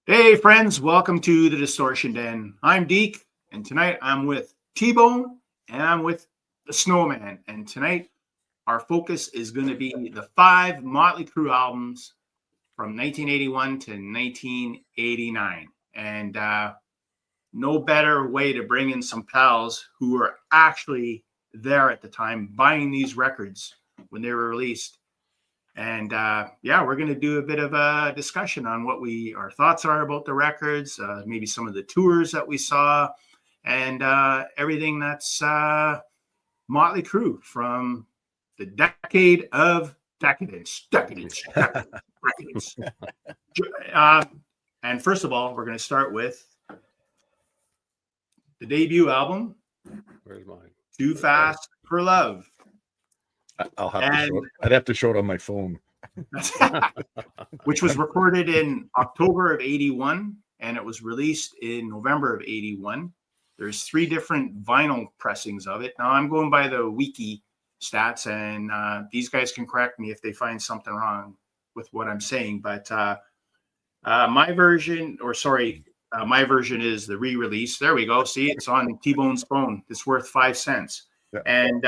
Hey friends, welcome to the Distortion Den. I'm Deke, and tonight I'm with TeeBone and I'm with the Snowman. And tonight our focus is going to be the 5 Motley Crue albums from 1981 to 1989. And no better way to bring in some pals who were actually there at the time buying these records when they were released. And we're going to do a bit of a discussion on what our thoughts are about the records, maybe some of the tours that we saw, and everything that's Motley Crue from the decade of decadence. And first of all, we're going to start with the debut album. Where's mine? Too Fast for Love. I'd have to show it on my phone. Which was recorded in October of 81 and it was released in November of 81. There's 3 different vinyl pressings of it. Now I'm going by the wiki stats, and these guys can correct me if they find something wrong with what I'm saying. But my version is the re-release. There we go. See, it's on TeeBone's phone. It's worth 5 cents. Yeah. And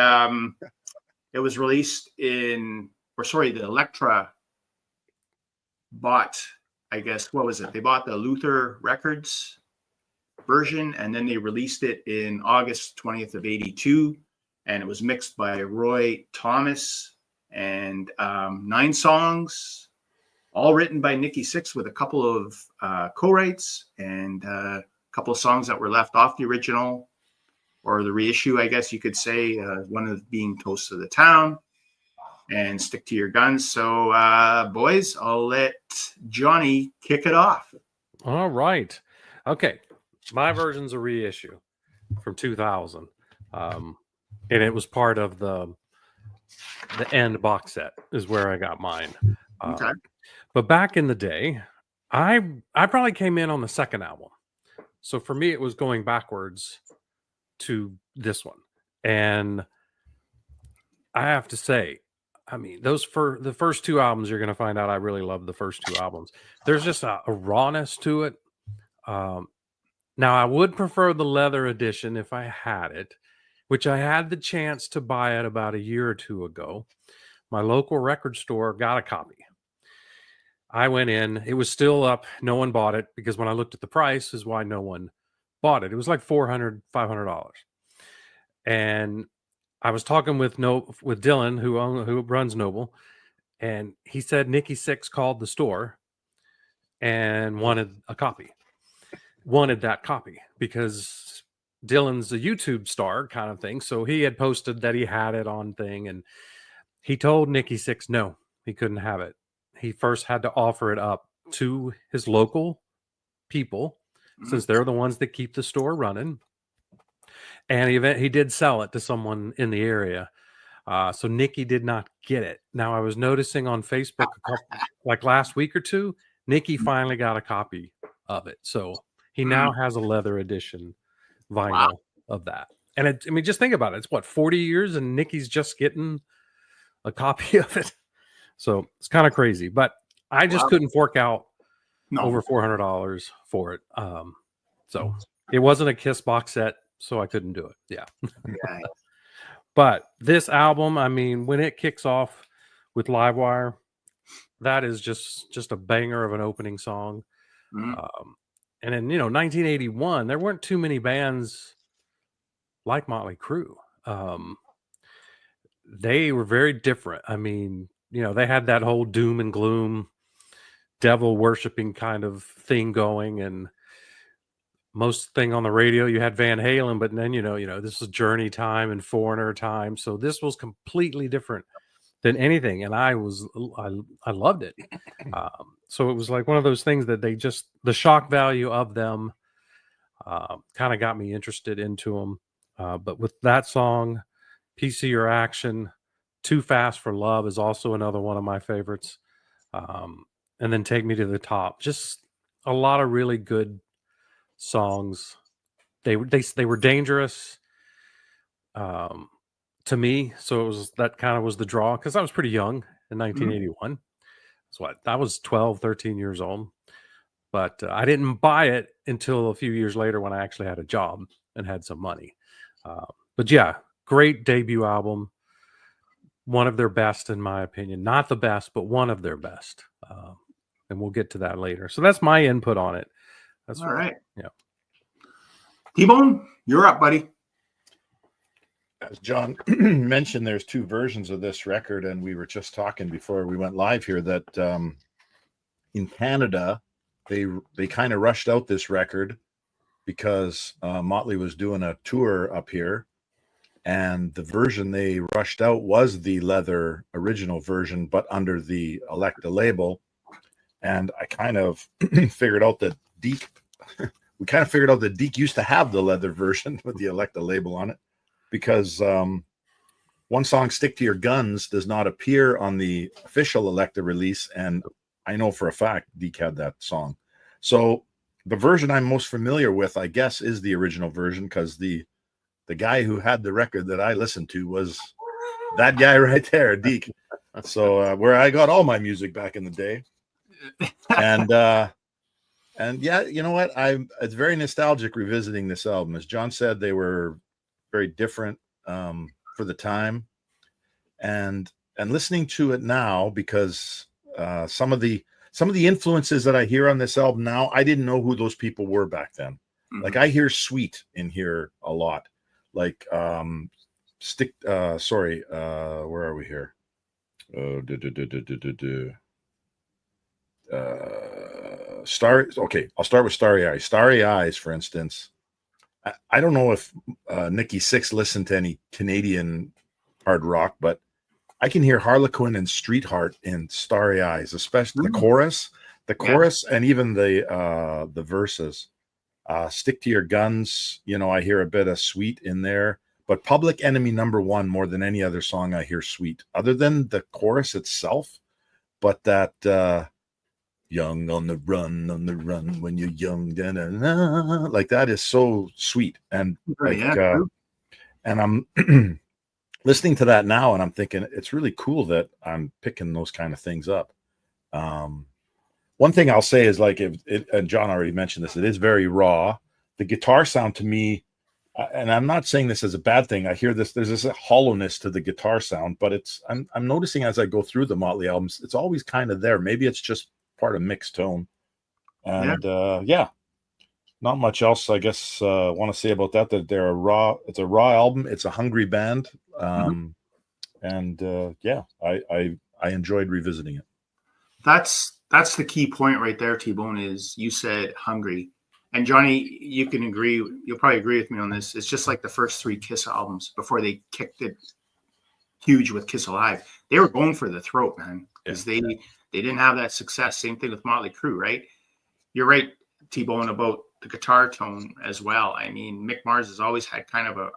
it was released the Elektra bought, I guess, what was it? They bought the Luther Records version, and then they released it in August 20th of 82, and it was mixed by Roy Thomas, and 9 songs, all written by Nikki Sixx with a couple of co-writes and a couple of songs that were left off the original, or the reissue, I guess you could say, one of being Toast to the Town and Stick to Your Guns. So, boys, I'll let Johnny kick it off. All right. Okay. My version's a reissue from 2000. And it was part of the end box set is where I got mine. Okay. But back in the day, I probably came in on the second album. So for me, it was going backwards to this one. And I have to say, I mean, the first 2 albums, you're going to find out I really love the first 2 albums. There's just a rawness to it. Now, I would prefer the leather edition if I had it, which I had the chance to buy it about a year or 2 ago. My local record store got a copy. I went in. It was still up. No one bought it because when I looked at the price is why no one bought it. It was like $400, $500. And I was talking with Dylan, who runs Noble, and he said Nikki Sixx called the store and wanted that copy because Dylan's a YouTube star kind of thing. So he had posted that he had it on thing, and he told Nikki Sixx no, he couldn't have it. He first had to offer it up to his local people, since they're the ones that keep the store running. And he did sell it to someone in the area. So Nikki did not get it. Now, I was noticing on Facebook like last week or 2, Nikki finally got a copy of it. So he now has a leather edition vinyl of that. And just think about it. It's what, 40 years and Nikki's just getting a copy of it. So it's kind of crazy. But I just couldn't fork out over $400 for it. So it wasn't a Kiss box set, so I couldn't do it. Yeah. But this album, I mean, when it kicks off with Livewire, that is just a banger of an opening song. And in 1981, there weren't too many bands like Motley Crue. They were very different. I mean, they had that whole doom and gloom, devil worshiping kind of thing going, and most thing on the radio you had Van Halen, but then this was Journey time and Foreigner time, so this was completely different than anything, and I loved it. So it was like one of those things that the shock value of them kind of got me interested into them. But with that song, Piece of Your Action, Too Fast for Love is also another one of my favorites. And then Take Me to the Top. Just a lot of really good songs. They were dangerous to me, so that kind of was the draw, because I was pretty young in 1981. So I was 12, 13 years old. but I didn't buy it until a few years later when I actually had a job and had some money. But yeah, great debut album. One of their best, in my opinion. Not the best, but one of their best. And we'll get to that later. So that's my input on it. That's all right. Yeah. TeeBone, you're up, buddy. As John mentioned, there's two versions of this record, and we were just talking before we went live here that in Canada, they kind of rushed out this record because Motley was doing a tour up here, and the version they rushed out was the leather original version, but under the Elektra label. And I kind of figured out that Deke, we kind of figured out that Deke used to have the leather version with the Elektra label on it, because one song, Stick to Your Guns, does not appear on the official Elektra release. And I know for a fact Deke had that song. So the version I'm most familiar with, I guess, is the original version, because the guy who had the record that I listened to was that guy right there, Deke. So where I got all my music back in the day. And yeah, you know what? It's very nostalgic revisiting this album. As John said, they were very different for the time. And listening to it now, because some of the influences that I hear on this album now, I didn't know who those people were back then. Mm-hmm. Like I hear Sweet in here a lot. Like where are we here? I'll start with Starry Eyes. Starry Eyes, for instance. I don't know if Nikki Sixx listened to any Canadian hard rock, but I can hear Harlequin and Street Heart in Starry Eyes, especially the chorus, and even the verses. Stick to Your Guns, I hear a bit of Sweet in there, but Public Enemy #1 more than any other song I hear Sweet, other than the chorus itself. But that young on the run when you're young, da-da-da, like that is so sweet. And and I'm listening to that now, and I'm thinking it's really cool that I'm picking those kind of things up. One thing I'll say is, like, and John already mentioned this, it is very raw. The guitar sound to me, and I'm not saying this as a bad thing, I hear this, there's this hollowness to the guitar sound, but I'm noticing as I go through the Motley albums, it's always kind of there. Maybe it's just part of mixed tone. And not much else, I guess, want to say about that it's a raw album. It's a hungry band. And I enjoyed revisiting it. That's the key point right there, T-Bone, is you said hungry. And Johnny, you'll probably agree with me on this. It's just like the first 3 Kiss albums before they kicked it huge with Kiss Alive. They were going for the throat, man, because they didn't have that success. Same thing with Motley Crue, right? You're right, T-Bone, about the guitar tone as well. I mean, Mick Mars has always had kind of a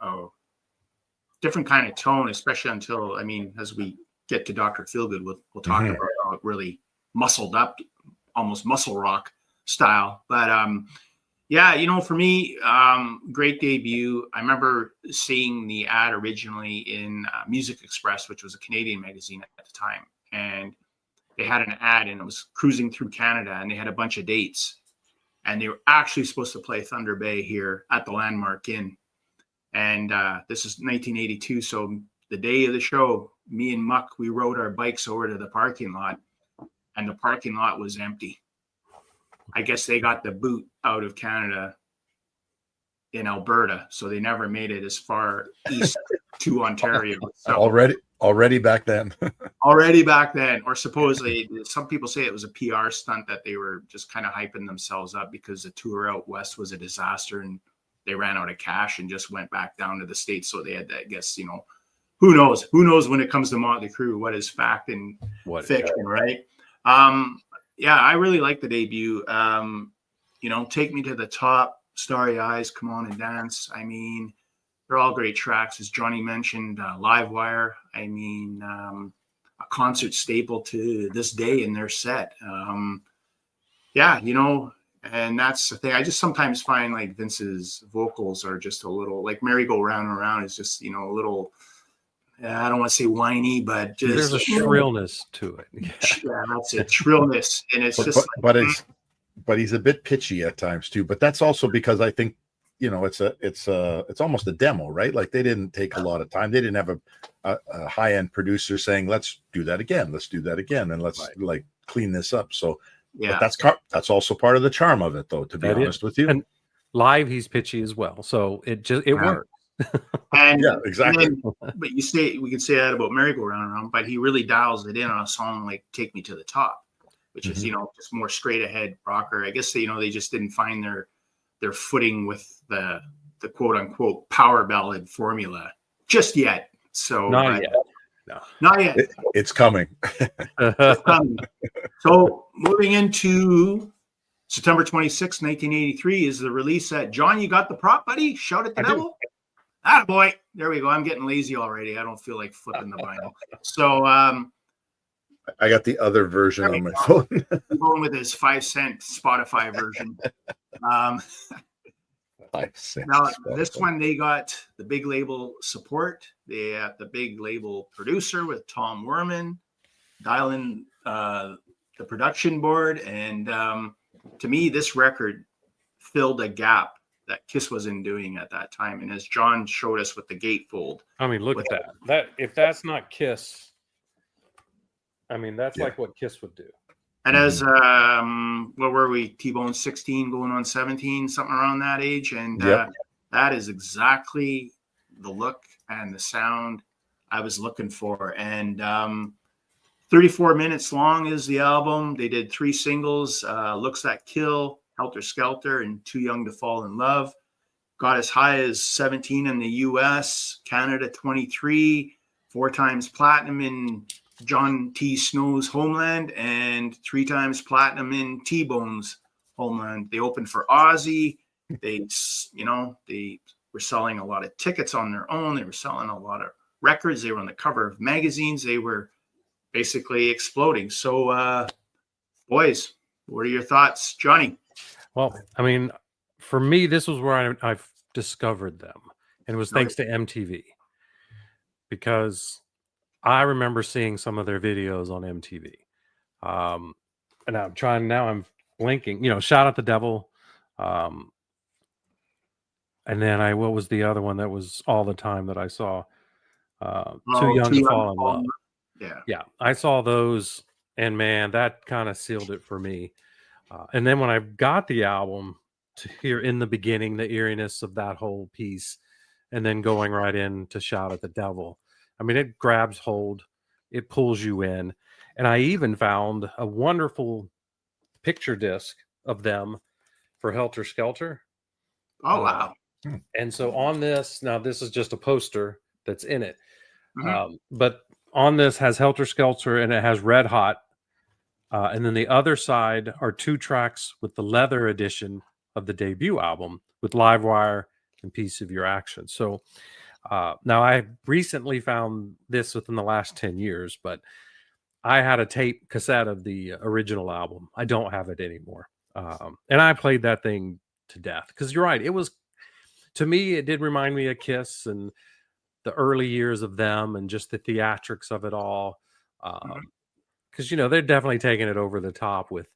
different kind of tone, especially until, as we get to Dr. Feelgood, we'll talk about how it really muscled up, almost muscle rock style. But for me, great debut. I remember seeing the ad originally in Music Express, which was a Canadian magazine at the time. And they had an ad, and it was cruising through Canada, and they had a bunch of dates. And they were actually supposed to play Thunder Bay here at the Landmark Inn. And this is 1982. So the day of the show, me and Muck, we rode our bikes over to the parking lot, and the parking lot was empty. I guess they got the boot out of Canada in Alberta, so they never made it as far east to Ontario. So, already back then. Or supposedly, some people say it was a PR stunt, that they were just kind of hyping themselves up because the tour out west was a disaster and they ran out of cash and just went back down to the States. So they had to, I guess, who knows when it comes to Motley Crue, what is fact and what fiction, right? I really like the debut. Take Me to the Top, Starry Eyes, Come On and Dance. They're all great tracks. As Johnny mentioned, Live Wire, a concert staple to this day in their set. And that's the thing. I just sometimes find like Vince's vocals are just a little, like Merry Go Round and Round is just, a little, I don't want to say whiny, but just there's a shrillness to it. Yeah, that's it. Shrillness. And it's but he's a bit pitchy at times too. But that's also because I think, you know, it's almost a demo, right? Like they didn't take a lot of time. They didn't have a high end producer saying, let's do that again, and let's like clean this up. So Yeah, but that's also part of the charm of it, though. To be honest with you, and live he's pitchy as well, so it works. and yeah, exactly. But we could say that about Merry Go Round and Round, but he really dials it in on a song like "Take Me to the Top," which is, you know, just more straight ahead rocker. I guess they just didn't find their footing with the quote unquote power ballad formula just yet. So Not yet. No. Not yet. It's coming. It's coming. So moving into September 26, 1983 is the release that John, you got the prop, buddy? Shout at the devil. Attaboy. There we go. I'm getting lazy already. I don't feel like flipping the vinyl. So I got the other version on my phone. I'm going with his 5-cent Spotify version. 5 cents. Now, this one, they got the big label support. They have the big label producer with Tom Werman dialing the production board. And to me, this record filled a gap that Kiss wasn't doing at that time. And as John showed us with the gatefold. I mean, look at that. That if that's not Kiss, I mean, that's like what Kiss would do. And as what were we? TeeBone 16 going on 17, something around that age. And that is exactly the look and the sound I was looking for. And 34 minutes long is the album. They did 3 singles, Looks That Kill, Helter Skelter, and Too Young to Fall in Love. Got as high as 17 in the US, Canada 23, 4 times platinum in John T. Snow's homeland, and 3 times platinum in T-Bone's homeland. They opened for Ozzy. They were selling a lot of tickets on their own. They were selling a lot of records. They were on the cover of magazines. They were basically exploding. So, boys, what are your thoughts, Johnny? Well, I mean, for me, this was where I've discovered them, and it was thanks to MTV, because I remember seeing some of their videos on MTV. And I'm blinking, Shout Out the Devil. And then what was the other one that was all the time that I saw? Too Young to Fall in Love. Yeah. I saw those, and man, that kind of sealed it for me. And then when I got the album, to hear in the beginning the eeriness of that whole piece, and then going right into Shout at the Devil. I mean, it grabs hold, it pulls you in. And I even found a wonderful picture disc of them for Helter Skelter. Oh, wow. And so on this, now this is just a poster that's in it. But on this has Helter Skelter, and it has Red Hot. And then the other side are 2 tracks with the leather edition of the debut album with Livewire and Piece of Your Action. So now I recently found this within the last 10 years, but I had a tape cassette of the original album. I don't have it anymore. And I played that thing to death, because you're right. It was, to me, it did remind me of Kiss and the early years of them and just the theatrics of it all. Because, they're definitely taking it over the top with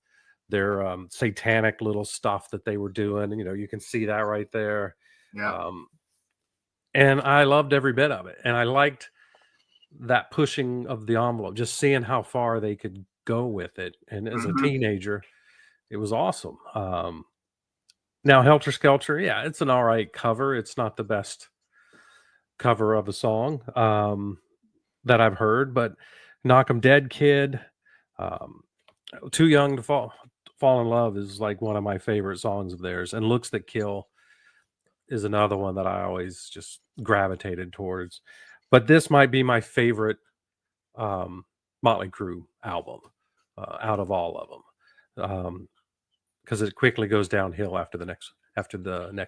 their satanic little stuff that they were doing. And, you can see that right there. Yeah. And I loved every bit of it. And I liked that pushing of the envelope, just seeing how far they could go with it. And as a teenager, it was awesome. Now, Helter Skelter, it's an all right cover. It's not the best cover of a song that I've heard, but Knock 'Em Dead Kid, Too Young to Fall in Love is like one of my favorite songs of theirs. And Looks That Kill is another one that I always just gravitated towards. But this might be my favorite Motley Crue album out of all of them, because it quickly goes downhill after the next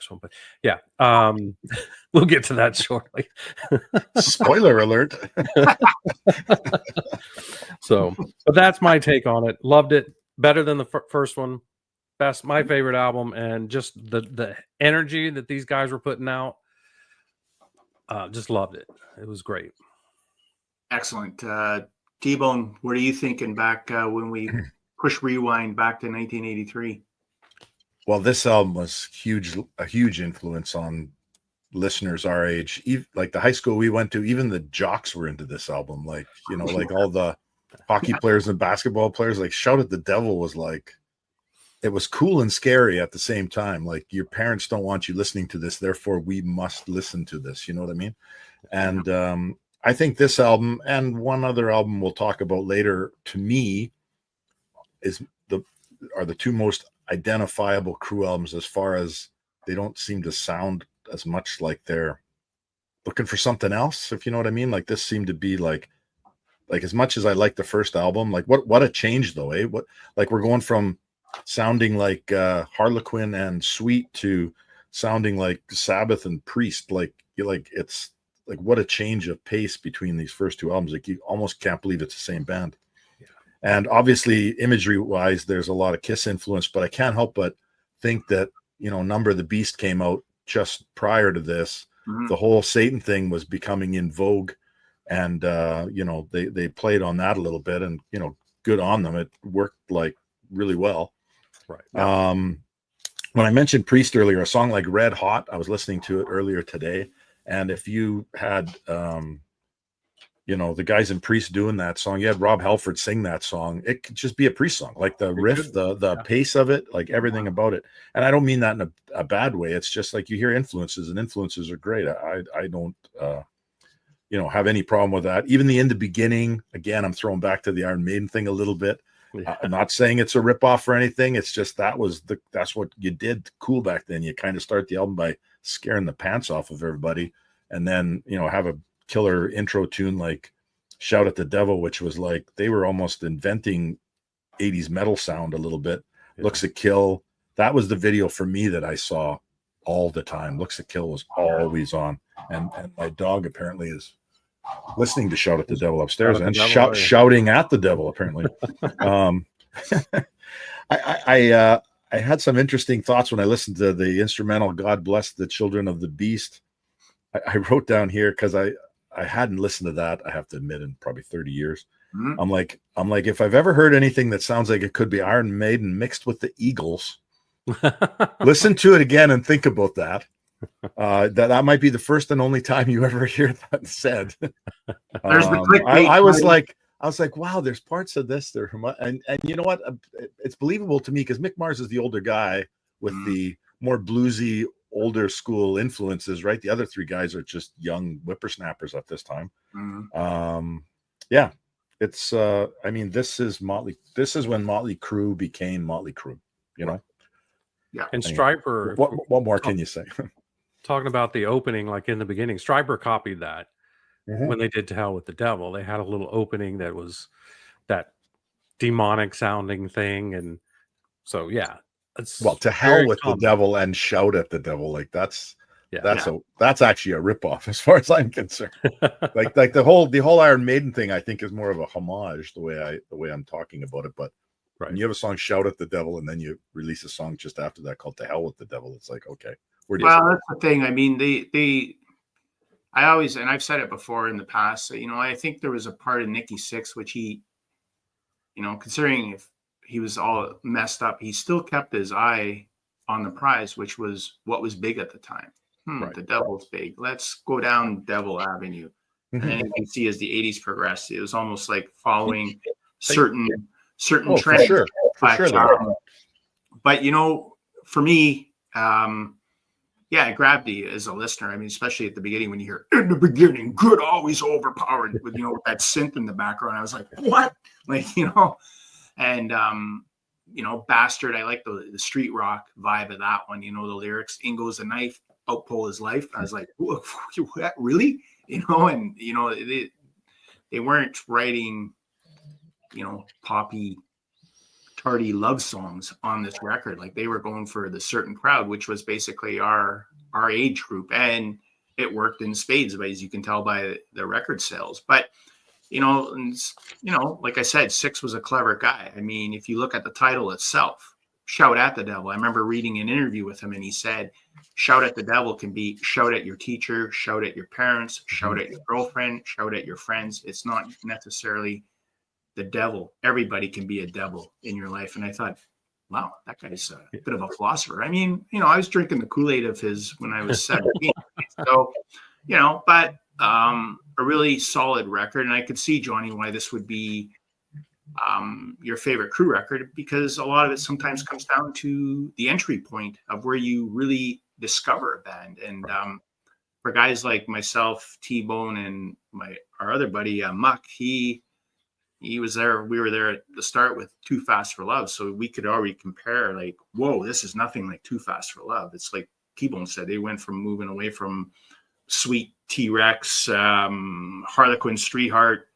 one. But we'll get to that shortly. Spoiler alert. But that's my take on it. Loved it. Better than the first one. My favorite album, and just the energy that these guys were putting out. Just loved it. It was great. Excellent. T-Bone, what are you thinking back when we push rewind back to 1983? Well, this album was a huge influence on listeners our age. Like the high school we went to, even the jocks were into this album. Like, you know, like all the hockey players and basketball players, like Shout at the Devil was like, it was cool and scary at the same time. Like your parents don't want you listening to this, therefore we must listen to this. You know what I mean? And I think this album and one other album we'll talk about later, to me, are the two most identifiable Crue albums, as far as they don't seem to sound as much like they're looking for something else, if you know what I mean. Like this seemed to be like as much as I like the first album, like what a change though, eh? What, like we're going from sounding like Harlequin and Sweet to sounding like Sabbath and Priest. Like it's like what a change of pace between these first two albums. Like you almost can't believe it's the same band. And obviously, imagery-wise, there's a lot of Kiss influence, but I can't help but think that, you know, Number of the Beast came out just prior to this. Mm-hmm. The whole Satan thing was becoming in vogue, and you know, they played on that a little bit, and you know, good on them. It worked like really well. Right. Yeah. When I mentioned Priest earlier, a song like Red Hot, I was listening to it earlier today, and if you had you know, the guys in Priest doing that song, you had Rob Halford sing that song, it could just be a Priest song. Like the riff, the pace of it, like everything about it. And I don't mean that in a bad way. It's just like you hear influences, and influences are great. I don't you know, have any problem with that. Even in the beginning, again, I'm throwing back to the Iron Maiden thing a little bit. I'm not saying it's a ripoff or anything. It's just that's what you did cool back then. You kind of start the album by scaring the pants off of everybody, and then, you know, have a killer intro tune like Shout at the Devil, which was like they were almost inventing 80s metal sound a little bit. Yeah. Looks at Kill, that was the video for me that I saw all the time. Looks at Kill was always on, and my dog apparently is listening to Shout at the Devil upstairs and shouting at the devil apparently. I had some interesting thoughts when I listened to the instrumental God Bless the Children of the Beast. I wrote down here, because I hadn't listened to that, I have to admit, in probably 30 years. Mm-hmm. I'm like, if I've ever heard anything that sounds like it could be Iron Maiden mixed with the Eagles, listen to it again and think about that. That might be the first and only time you ever hear that said. I was like, wow, there's parts of this there, and you know what? It's believable to me, because Mick Mars is the older guy with the more bluesy, older school influences, right? The other three guys are just young whippersnappers at this time. Mm-hmm. Yeah, it's I mean, this is when Motley Crue became Motley Crue, you know. Yeah. And Stryper, what more can you say? Talking about the opening, like in the beginning, Stryper copied that. Mm-hmm. When they did To Hell with the Devil, they had a little opening that was that demonic sounding thing, and so yeah. Well, To Hell with the Devil and Shout at the Devil, like that's actually a ripoff as far as I'm concerned. like the whole Iron Maiden thing, I think, is more of a homage the way I'm talking about it. But right, when you have a song Shout at the Devil and then you release a song just after that called To Hell with the Devil, it's like, okay, well, that's the thing. I mean, I always, and I've said it before in the past, you know, I think there was a part of Nikki Sixx which he, you know, considering if he was all messed up, he still kept his eye on the prize, which was what was big at the time. Right. The Devil's big. Let's go down Devil Avenue. Mm-hmm. And then you can see as the 80s progressed, it was almost like following certain trends. For sure. But, you know, for me, it grabbed you as a listener. I mean, especially at the beginning, when you hear "in the beginning, good always overpowered" with, you know, with that synth in the background. I was like, what? Like, you know, and you know, Bastard. I like the street rock vibe of that one. You know, the lyrics: "In goes the knife, out pull his life." I was like, what, really? You know, and you know, they weren't writing, you know, poppy, tardy love songs on this record. Like they were going for the certain crowd, which was basically our age group, and it worked in spades, as you can tell by the record sales. But you know, like I said, Sixx was a clever guy. I mean, if you look at the title itself, Shout at the Devil. I remember reading an interview with him, and he said, "Shout at the Devil can be shout at your teacher, shout at your parents, shout at your girlfriend, shout at your friends. It's not necessarily the devil. Everybody can be a devil in your life." And I thought, wow, that guy's a bit of a philosopher. I mean, I was drinking the Kool-Aid of his when I was 17. So, but a really solid record. And I could see, Johnny, why this would be your favorite Crue record, because a lot of it sometimes comes down to the entry point of where you really discover a band. And for guys like myself, TeeBone, and our other buddy Muck, he was there. We were there at the start with Too Fast for Love, so we could already compare. Like, whoa, this is nothing like Too Fast for Love. It's like TeeBone said, they went from moving away from sweet T-Rex, Harlequin, Street Heart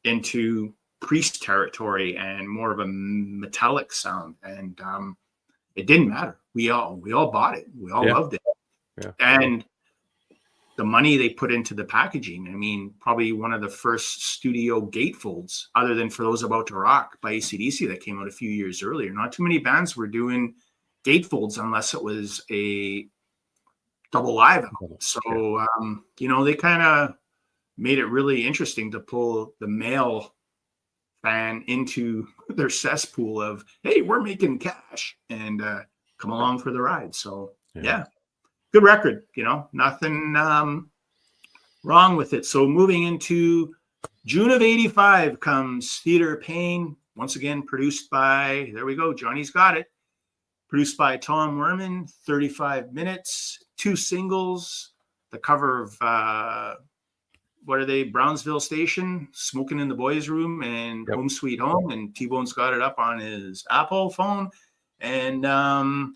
into Priest territory and more of a metallic sound. And it didn't matter. We all bought it. We all loved it. Yeah. And the money they put into the packaging, I mean, probably one of the first studio gatefolds, other than For Those About to Rock by AC/DC that came out a few years earlier. Not too many bands were doing gatefolds unless it was a double live album. So, they kind of made it really interesting to pull the male fan into their cesspool of, hey, we're making cash, and come along for the ride. So, yeah. Good record, nothing wrong with it. So moving into June of 85 comes Theater of Pain, once again produced by, there we go, Johnny's got it, produced by Tom Werman, 35 minutes, 2 singles, the cover of, what are they, Brownsville Station, Smoking in the Boys' Room, and Home Sweet Home, and T-Bone's got it up on his Apple phone, and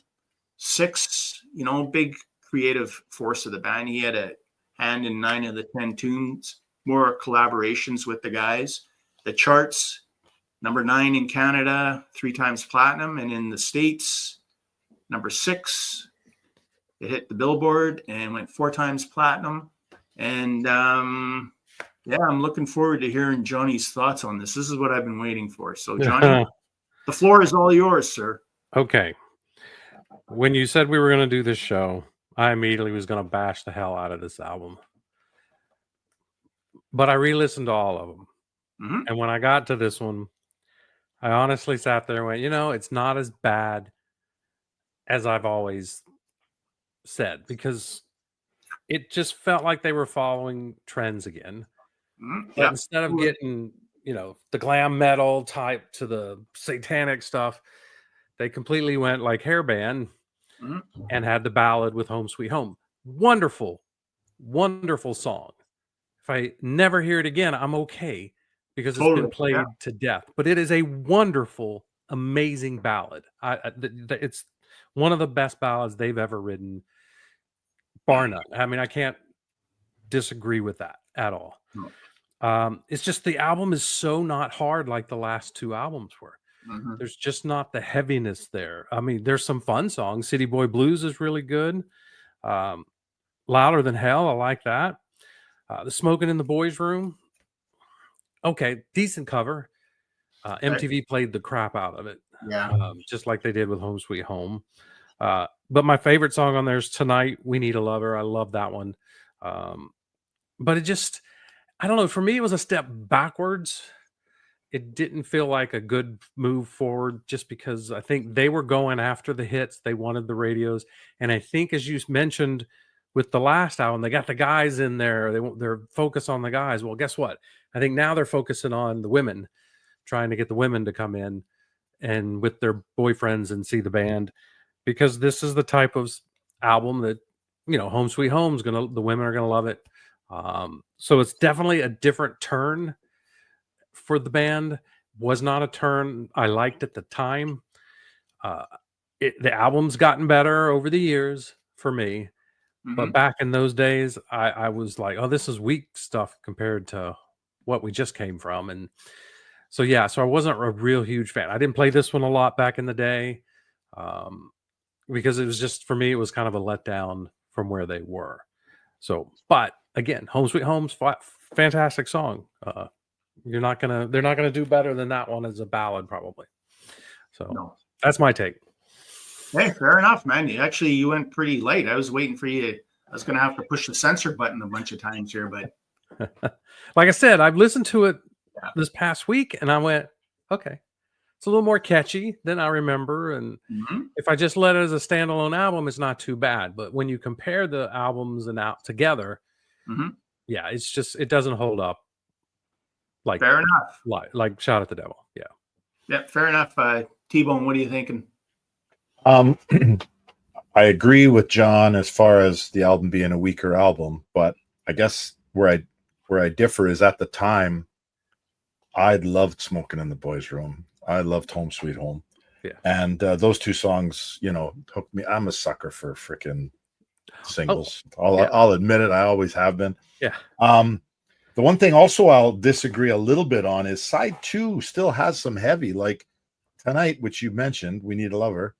6, big creative force of the band. He had a hand in 9 of the 10 tunes, more collaborations with the guys. The charts, number 9 in Canada, 3 times platinum, and in the States, number 6. It hit the Billboard and went 4 times platinum. And I'm looking forward to hearing Johnny's thoughts on this. This is what I've been waiting for. So, Johnny, the floor is all yours, sir. Okay. When you said we were going to do this show, I immediately was going to bash the hell out of this album. But I re-listened to all of them. Mm-hmm. And when I got to this one, I honestly sat there and went, it's not as bad as I've always said, because it just felt like they were following trends again. Mm-hmm. But instead of getting, the glam metal type to the satanic stuff, they completely went like hair band. Mm-hmm. And had the ballad with Home Sweet Home. Wonderful, wonderful song. If I never hear it again, I'm okay, because it's been played to death. But it is a wonderful, amazing ballad. It's one of the best ballads they've ever written, bar none. I mean, I can't disagree with that at all. No. It's just the album is so not hard like the last 2 albums were. Mm-hmm. There's just not the heaviness there. I mean, there's some fun songs. City Boy Blues is really good. Louder Than Hell, I like that. The Smoking in the Boys' Room, okay, decent cover. MTV played the crap out of it, just like they did with Home Sweet Home. But my favorite song on there is Tonight, We Need a Lover. I love that one. But it just, I don't know, for me it was a step backwards. It didn't feel like a good move forward, just because I think they were going after the hits. They wanted the radios. And I think, as you mentioned with the last album, they got the guys in there. They're focused on the guys. Well, guess what? I think now they're focusing on the women, trying to get the women to come in and with their boyfriends and see the band, because this is the type of album that, Home Sweet Home's the women are going to love it. So it's definitely a different turn for the band. Was not a turn I liked at the time. The album's gotten better over the years for me, but back in those days, I was like, oh, this is weak stuff compared to what we just came from. And so I wasn't a real huge fan. I didn't play this one a lot back in the day, because it was just, for me, it was kind of a letdown from where they were. So, but again, Home Sweet Home's fantastic song. They're not gonna do better than that one as a ballad, probably. So that's my take. Hey, fair enough, man. You went pretty late. I was waiting for you. I was gonna have to push the censor button a bunch of times here, but like I said, I've listened to it this past week, and I went, okay, It's a little more catchy than I remember, and Mhm. if I just let it as a standalone album, it's not too bad. But when you compare the albums and out together, Mhm. yeah, it's just it doesn't hold up like Fair enough. like Shout at the Devil. Yeah. Yeah, fair enough. T-Bone, what are you thinking? Um, I agree with John as far as the album being a weaker album, but I guess where I differ is at the time I loved Smoking in the Boys' Room. I loved Home Sweet Home. Yeah. And those two songs, you know, hooked me. I'm a sucker for freaking singles. yeah. I'll admit it. I always have been. Yeah. The one thing also I'll disagree a little bit on is side 2 still has some heavy, like Tonight, which you mentioned, We Need a Lover.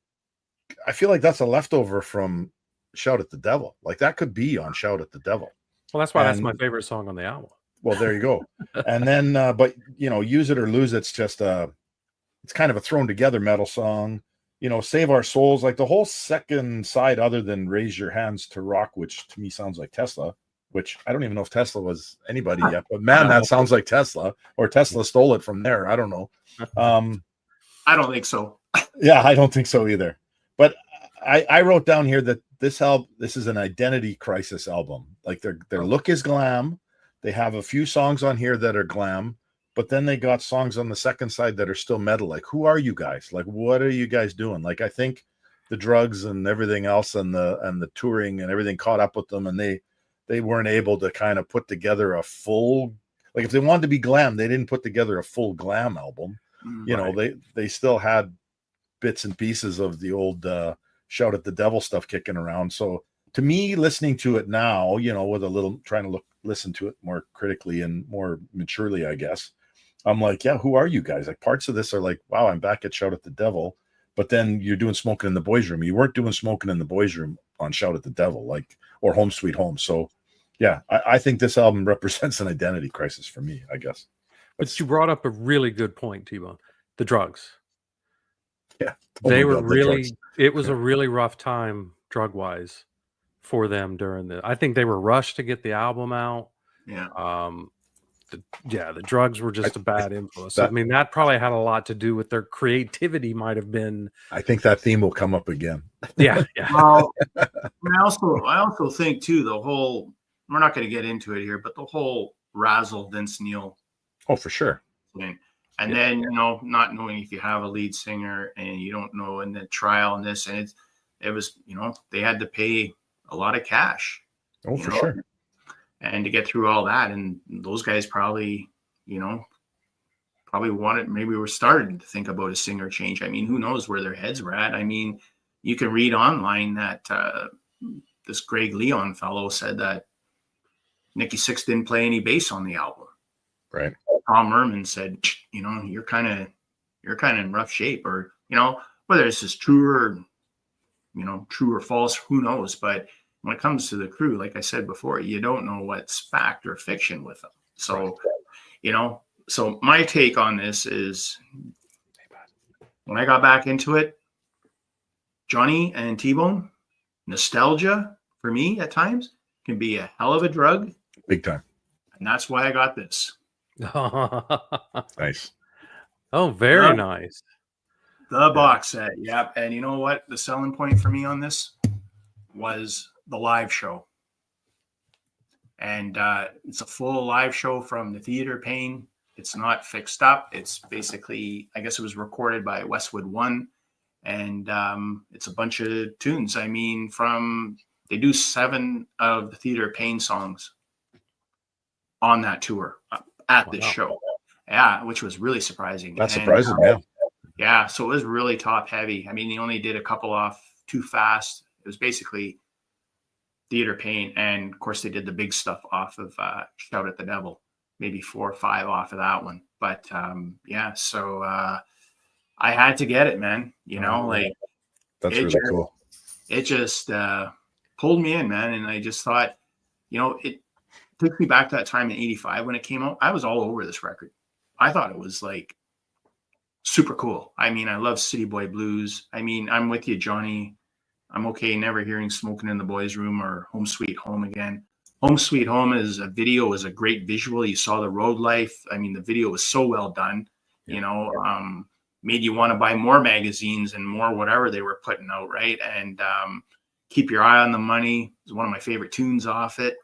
I feel like that's a leftover from Shout at the Devil. Like that could be on Shout at the Devil. Well, that's why that's my favorite song on the album. Well, there you go. And then, but you know, Use It or Lose It's just it's kind of a thrown together metal song. You know, Save Our Souls, like the whole second side, other than Raise Your Hands to Rock, which to me sounds like Tesla. Which I don't even know if Tesla was anybody yet, but man, that sounds like Tesla, or Tesla stole it from there. I don't know. I don't think so. Yeah, I don't think so either. But I wrote down here that this is an identity crisis album. Like their look is glam. They have a few songs on here that are glam, but then they got songs on the second side that are still metal. Like, who are you guys? Like, what are you guys doing? Like, I think the drugs and everything else and the touring and everything caught up with them, and they weren't able to kind of put together a full, like if they wanted to be glam, they didn't put together a full glam album. You know, they still had bits and pieces of the old Shout at the Devil stuff kicking around. So to me, listening to it now, you know, with a little trying to listen to it more critically and more maturely, I guess, I'm like, yeah, who are you guys? Like parts of this are like, wow, I'm back at Shout at the Devil. But then you're doing Smoking in the Boys' Room. You weren't doing Smoking in the Boys' Room on Shout at the Devil, like, or Home Sweet Home. So yeah, I think this album represents an identity crisis for me, I guess. But you brought up a really good point, T-Bone. The drugs. Yeah. They were really, it was a really rough time drug-wise for them during I think they were rushed to get the album out. Yeah. The drugs were just a bad influence. I mean, that probably had a lot to do with their creativity might have been. I think that theme will come up again. Yeah. Well, I also think too, the whole, we're not going to get into it here, but the whole Razzle Vince Neil. Oh, for sure. Thing. And then, you know, not knowing if you have a lead singer and you don't know, and the trial and this, and it was, you know, they had to pay a lot of cash. Oh, for sure. And to get through all that, and those guys probably, you know, maybe were starting to think about a singer change. I mean, who knows where their heads were at? I mean, you can read online that this Greg Leon fellow said that Nikki Sixx didn't play any bass on the album. Right. Tom Merman said, you know, you're kind of in rough shape, or, you know, whether this is true or false, who knows? But when it comes to the Crue, like I said before, you don't know what's fact or fiction with them. So, right. You know, so my take on this is when I got back into it, Johnny and T-Bone, nostalgia for me at times can be a hell of a drug. Big time. And that's why I got this. Nice. Oh, very nice. The box set. Yep. And you know what? The selling point for me on this was the live show. And it's a full live show from the Theater Pane. It's not fixed up. It's basically, I guess it was recorded by Westwood One. And it's a bunch of tunes. I mean, they do 7 of the Theater Pane songs on that tour at this show. Yeah, which was really surprising. That's surprising, yeah. Yeah, so it was really top heavy. I mean, he only did a couple off Too Fast. It was basically Theater Pane, and of course they did the big stuff off of Shout at the Devil, maybe 4 or 5 off of that one. But yeah, so I had to get it, man. You know, like that's really cool. It just pulled me in, man, and I just thought, you know, it took me back to that time in '85 when it came out. I was all over this record. I thought it was like super cool. I mean, I love City Boy Blues. I mean, I'm with you, Johnny. I'm okay never hearing Smoking in the Boys' Room or Home Sweet Home again. Home Sweet Home is a great visual. You saw the road life. I mean, the video was so well done. You know, made you want to buy more magazines and more whatever they were putting out, right? And Keep Your Eye on the Money is one of my favorite tunes off it.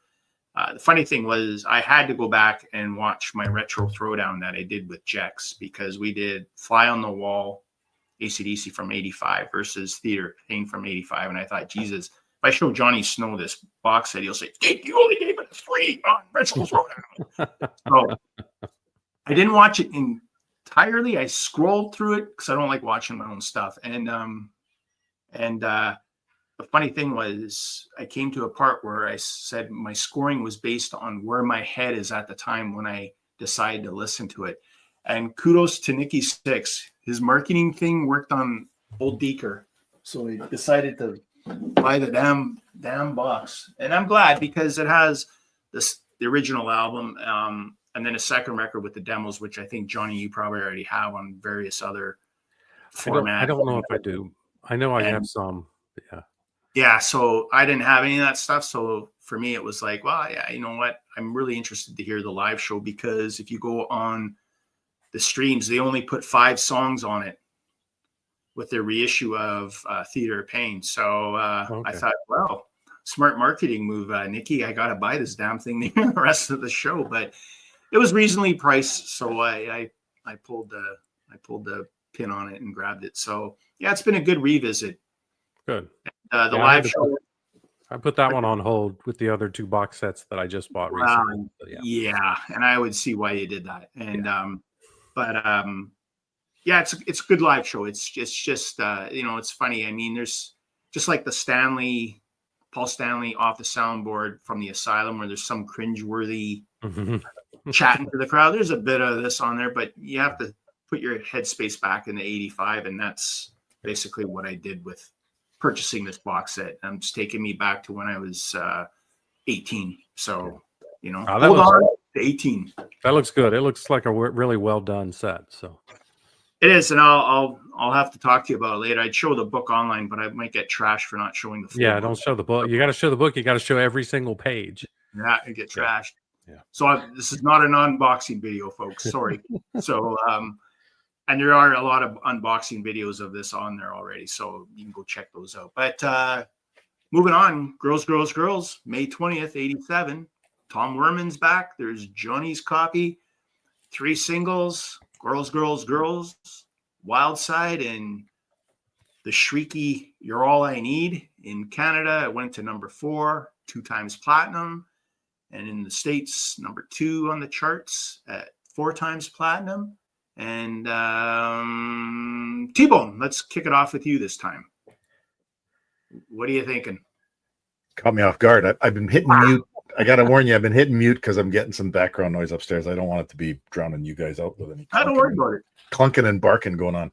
The funny thing was I had to go back and watch my retro throwdown that I did with Jex, because we did Fly on the Wall, AC/DC from 85 versus Theater Pain from 85. And I thought, Jesus, if I show Johnny Snow this box set, he'll say, "Hey, you only gave it a 3 on retro throwdown." So I didn't watch it entirely. I scrolled through it because I don't like watching my own stuff. And the funny thing was, I came to a part where I said my scoring was based on where my head is at the time when I decided to listen to it. And kudos to Nikki Six. His marketing thing worked on old Deeker. So he decided to buy the damn box. And I'm glad, because it has the original album, and then a second record with the demos, which I think, Johnny, you probably already have on various other formats. I don't know if I do. I know I have some. Yeah. Yeah, so I didn't have any of that stuff. So for me, it was like, well, yeah, you know what? I'm really interested to hear the live show, because if you go on the streams, they only put 5 songs on it with their reissue of Theater of Pain. So I thought, well, smart marketing move, Nikki. I got to buy this damn thing to hear the rest of the show. But it was reasonably priced, so I pulled the pin on it and grabbed it. So yeah, it's been a good revisit. Good. The live show. I put that one on hold with the other 2 box sets that I just bought recently. Yeah, and I would see why you did that. And yeah, it's a good live show. It's just it's funny. I mean, there's just like the Paul Stanley off the soundboard from the Asylum, where there's some cringeworthy chatting to the crowd. There's a bit of this on there, but you have to put your headspace back in the 85, and that's basically what I did with purchasing this box set. It's taking me back to when I was 18. So, hold on to 18. That looks good. It looks like a really well done set. So it is, and I'll have to talk to you about it later. I'd show the book online, but I might get trashed for not showing the full book. Don't show the book. You got to show the book. You got to show every single page. Yeah, and get trashed. Yeah. So this is not an unboxing video, folks. Sorry. So and there are a lot of unboxing videos of this on there already, so you can go check those out. But moving on, Girls, May 20th, 87. Tom Werman's back. There's Johnny's copy. 3 singles, Girls, Wild Side, and the shrieky You're All I Need. In Canada, it went to number 4, 2 times platinum. And in the States, number 2 on the charts at 4 times platinum. And TeeBone, let's kick it off with you this time. What are you thinking? Caught me off guard. I've been hitting mute. I got to warn you, I've been hitting mute because I'm getting some background noise upstairs. I don't want it to be drowning you guys out with any don't worry about it. Clunking and barking going on.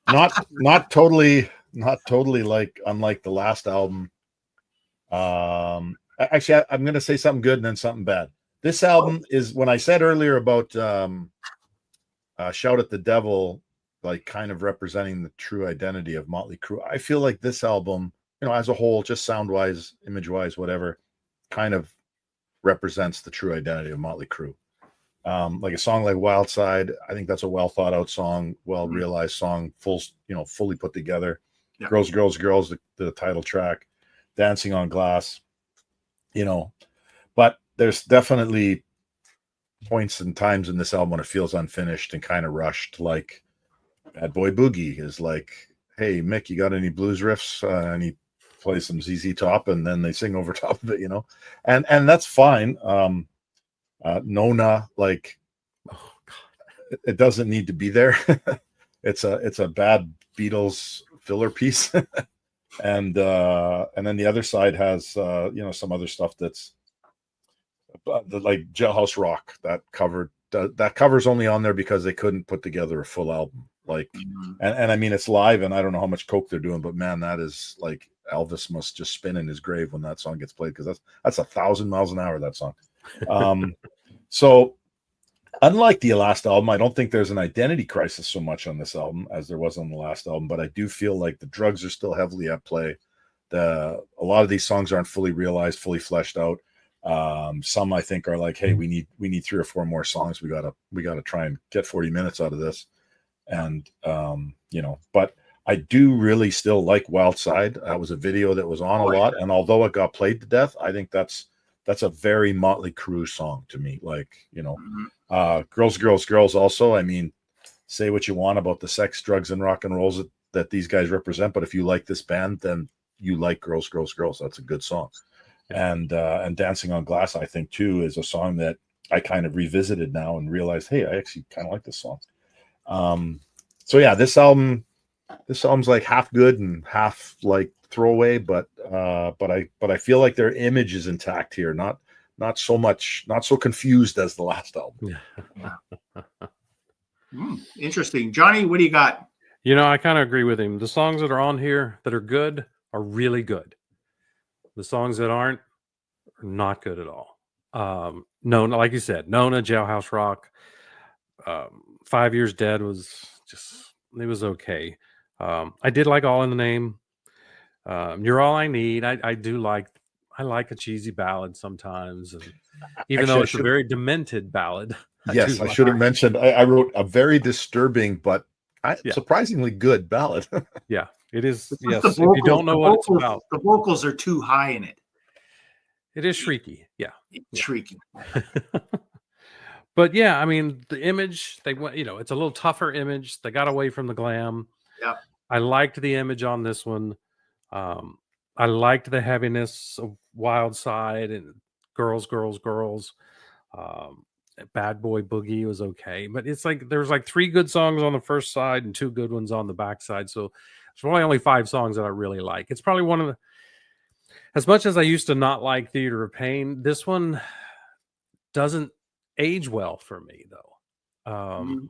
Not totally like unlike the last album. Actually, I'm going to say something good and then something bad. This album is, when I said earlier about Shout at the Devil, like kind of representing the true identity of Motley Crue, I feel like this album, as a whole, just sound-wise, image-wise, whatever, kind of represents the true identity of Motley Crue. Like a song like Wild Side, I think that's a well-thought-out song, well-realized song, fully put together. Yeah. Girls, the title track, Dancing on Glass, but there's definitely points and times in this album when it feels unfinished and kind of rushed. Like Bad Boy Boogie is like, hey, Mick, you got any blues riffs? And he plays some ZZ Top, and then they sing over top of it, and that's fine. Nona, like, it doesn't need to be there. It's a bad Beatles filler piece. And then the other side has some other stuff that's like Jailhouse Rock, that cover's only on there because they couldn't put together a full album. Like, and I mean, it's live, and I don't know how much coke they're doing, but man, that is like, Elvis must just spin in his grave when that song gets played, because that's 1,000 miles an hour, that song. So unlike the last album, I don't think there's an identity crisis so much on this album as there was on the last album, but I do feel like the drugs are still heavily at play. A lot of these songs aren't fully realized, fully fleshed out. Some I think are like, hey, we need 3 or 4 more songs. We gotta try and get 40 minutes out of this. And but I do really still like Wild Side. That was a video that was on a lot, and although it got played to death, I think that's a very Motley Crue song to me. Like, Girls, Girls, Girls also. I mean, say what you want about the sex, drugs, and rock and rolls that these guys represent, but if you like this band, then you like Girls, Girls, Girls. That's a good song. And Dancing on Glass, I think, too, is a song that I kind of revisited now and realized, hey, I actually kind of like this song. So yeah, this album's like half good and half like throwaway, but I feel like their image is intact here, not so confused as the last album. Interesting. Johnny, what do you got? I kind of agree with him. The songs that are on here that are good are really good. The songs that aren't are not good at all. Nona, like you said, Nona, Jailhouse Rock, 5 Years Dead was it was okay. I did like All in the Name. You're All I Need. I like a cheesy ballad sometimes, and even though it's a very demented ballad. Yes, I should have mentioned. I wrote a very disturbing but surprisingly good ballad. Yeah, it is. Yes, if you don't know what it's about, the vocals are too high in it. It is shrieky. Yeah, shrieky. But yeah, I mean, the image, they went, it's a little tougher image. They got away from the glam. Yeah. I liked the image on this one. I liked the heaviness of Wild Side and Girls, Girls, Girls. Bad Boy Boogie was okay. But it's like there's like 3 good songs on the first side and 2 good ones on the back side. So it's probably only 5 songs that I really like. It's probably one of the, as much as I used to not like Theater of Pain, this one doesn't age well for me though.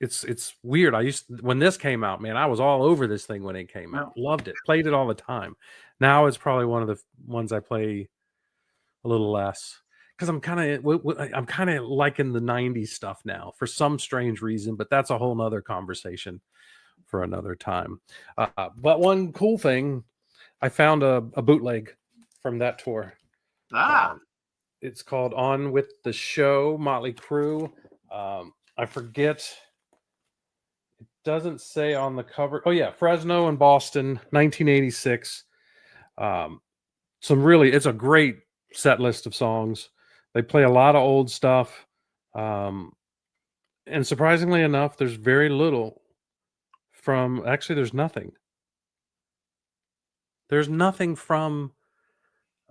It's weird. When this came out, man, I was all over this thing when it came out. Loved it. Played it all the time. Now it's probably one of the ones I play a little less because I'm kind of liking the 90s stuff now for some strange reason, but that's a whole nother conversation for another time. But one cool thing, I found a bootleg from that tour. It's called On With the Show, Motley Crue. I forget. It doesn't say on the cover. Oh, yeah. Fresno and Boston, 1986. It's a great set list of songs. They play a lot of old stuff. And surprisingly enough, there's very little from, actually, there's nothing. There's nothing from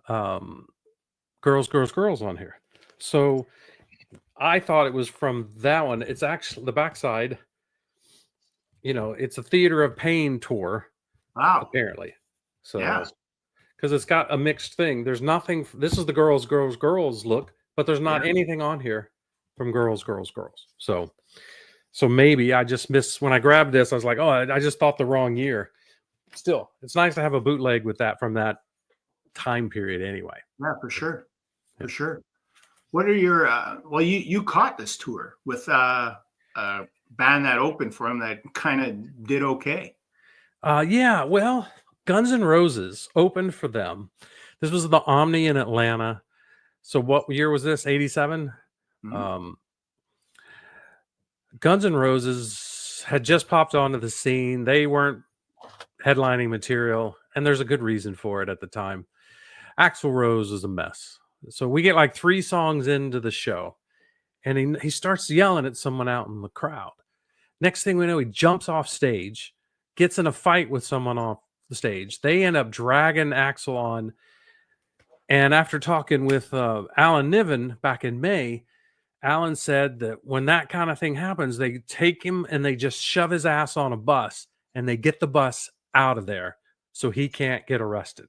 Girls, Girls, Girls on here. So I thought it was from that one. It's actually the backside. It's a Theater of Pain tour. Wow. Apparently. So, yeah. Because it's got a mixed thing. There's nothing. This is the Girls, Girls, Girls look, but there's not anything on here from Girls, Girls, Girls. So maybe I just missed when I grabbed this. I was like, oh, I just thought the wrong year. Still, it's nice to have a bootleg with that from that time period anyway. Yeah, for sure. For sure. What are your you caught this tour with a band that opened for him that kind of did okay. Yeah, well, Guns N' Roses opened for them. This was the Omni in Atlanta. So what year was this? 87? Mm-hmm. Guns N' Roses had just popped onto the scene. They weren't headlining material, and there's a good reason for it at the time. Axl Rose was a mess. So we get like 3 songs into the show, and he starts yelling at someone out in the crowd. Next thing we know, he jumps off stage, gets in a fight with someone off the stage. They end up dragging Axl on. And after talking with Alan Niven back in May, Alan said that when that kind of thing happens, they take him and they just shove his ass on a bus and they get the bus out of there so he can't get arrested.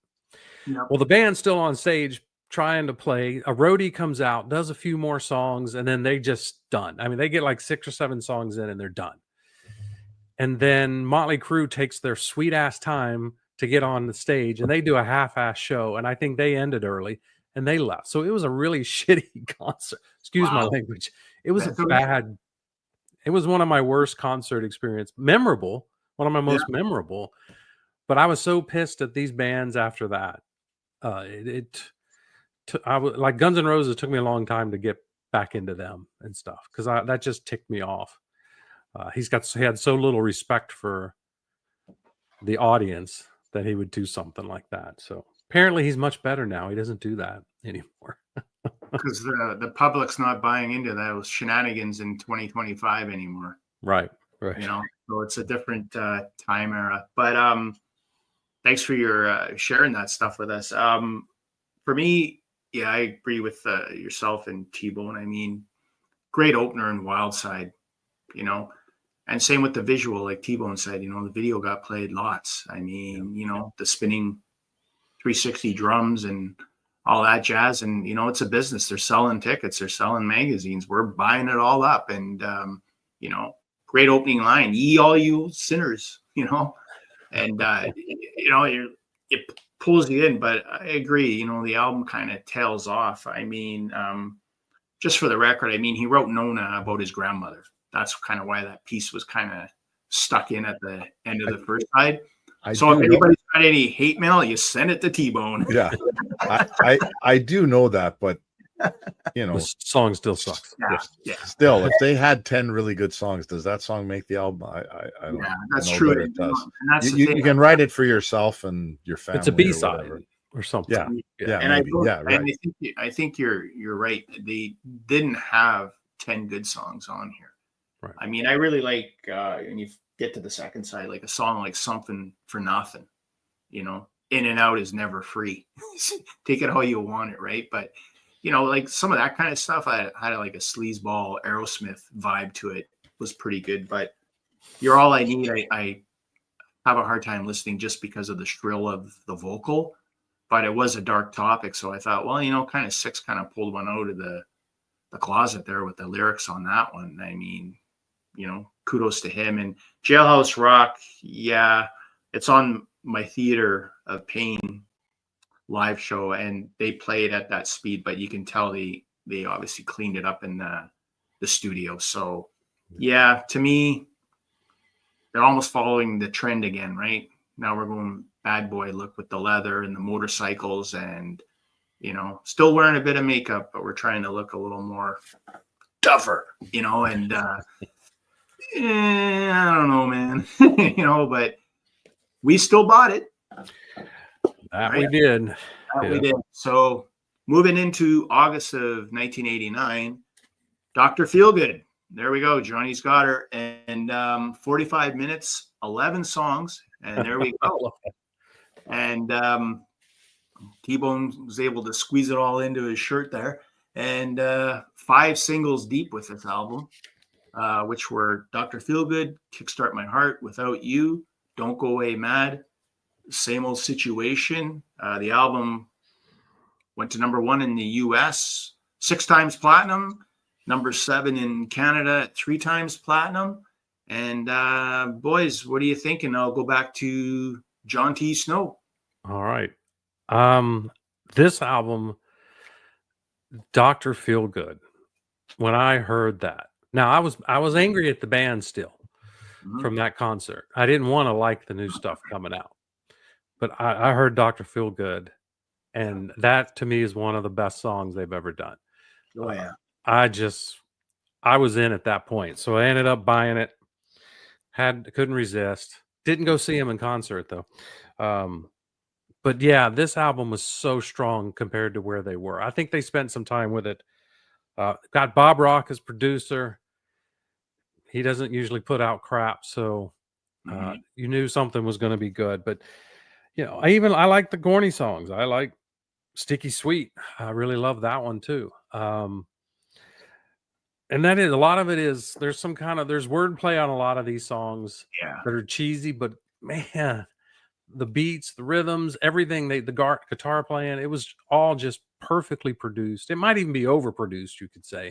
Yep. Well, the band's still on stage trying to play. A roadie comes out, does a few more songs, and then they just done. I mean, they get like 6 or 7 songs in and they're done. And then Motley Crue takes their sweet ass time to get on the stage, and they do a half-ass show, and I think they ended early and they left. So it was a really shitty concert. Excuse my language. It was bad. It was one of my worst concert experience. Memorable, one of my most memorable. But I was so pissed at these bands after that. Like Guns N' Roses took me a long time to get back into them and stuff because that just ticked me off. He had so little respect for the audience that he would do something like that. So apparently he's much better now. He doesn't do that anymore. Because the public's not buying into those shenanigans in 2025 anymore. Right. So it's a different time era. But thanks for your sharing that stuff with us. For me, yeah, I agree with yourself and TeeBone. I mean, great opener in Wild Side, and same with the visual, like TeeBone said, the video got played lots. I mean, the spinning 360 drums and all that jazz. And, it's a business. They're selling tickets. They're selling magazines. We're buying it all up. And, great opening line, ye all you sinners, and, it pulls you in. But I agree, the album kind of tails off. I mean, just for the record, I mean, he wrote Nona about his grandmother. That's kind of why that piece was kind of stuck in at the end of the first side. So if anybody's got any hate mail, you send it to TeeBone. Yeah, I do know that, but the song still sucks. Yeah. Still, if they had 10 really good songs, does that song make the album? I don't know. That's true. It does. And that's you can write it for yourself and your family. It's a B-side or something. Yeah. And right. I think you're right. They didn't have 10 good songs on here. Right. I mean, I really like when you get to the second side, like a song like Something for Nothing, In and Out is never free. Take it how you want it, right? But, like some of that kind of stuff, I had like a sleazeball Aerosmith vibe to it. Was pretty good. But You're All I Need, I have a hard time listening just because of the shrill of the vocal. But it was a dark topic. So I thought, well, kind of Six kind of pulled one out of the closet there with the lyrics on that one. I mean, kudos to him. And Jailhouse Rock, yeah, it's on my Theater of Pain live show, and they play it at that speed, but you can tell they obviously cleaned it up in the studio. So, yeah, to me, they're almost following the trend again, right? Now we're going bad boy look with the leather and the motorcycles and, still wearing a bit of makeup, but we're trying to look a little more tougher, and I don't know, man, but we still bought it. That we did. We did. So moving into August of 1989, Dr. Feelgood. There we go. Johnny's got her. And 45 minutes, 11 songs. And there we go. And TeeBone was able to squeeze it all into his shirt there. And 5 singles deep with this album, which were Dr. Feelgood, Kickstart My Heart, Without You, Don't Go Away Mad, Same Old Situation. The album went to #1 in the US, 6 times platinum, #7 in Canada, 3 times platinum. And boys, what are you thinking? I'll go back to John T. Snow. All right. This album, Dr. Feelgood, when I heard that, now I was angry at the band still from that concert. I didn't want to like the new stuff coming out, but I heard Dr. Feelgood, and that to me is one of the best songs they've ever done. Oh yeah. I was in at that point, so I ended up buying it. Couldn't resist. Didn't go see him in concert though. But yeah, this album was so strong compared to where they were. I think they spent some time with it. Got Bob Rock as producer. He doesn't usually put out crap, so you knew something was going to be good. But I like the Gorney songs. I like Sticky Sweet. I really love that one too. And that is a lot of it is there's wordplay on a lot of these songs that are cheesy, but man, the beats, the rhythms, everything, the guitar playing, it was all just perfectly produced. It might even be overproduced, you could say,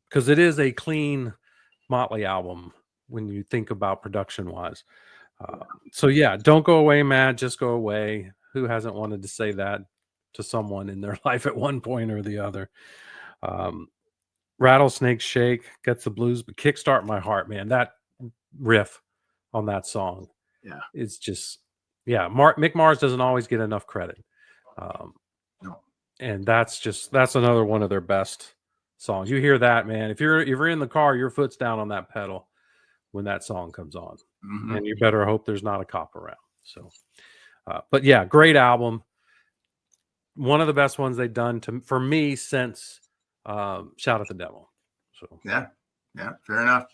because it is a clean Motley album when you think about production wise. So yeah, Don't Go Away Mad, Just Go Away. Who hasn't wanted to say that to someone in their life at one point or the other? Rattlesnake Shake, Gets the Blues, but Kickstart My Heart, man, that riff on that song. Yeah. It's just, Mick Mars doesn't always get enough credit. No. And that's another one of their best songs. You hear that, man. If you're in the car, your foot's down on that pedal when that song comes on, and you better hope there's not a cop around. So, but yeah, great album. One of the best ones they've done for me since Shout at the Devil. So yeah, fair enough.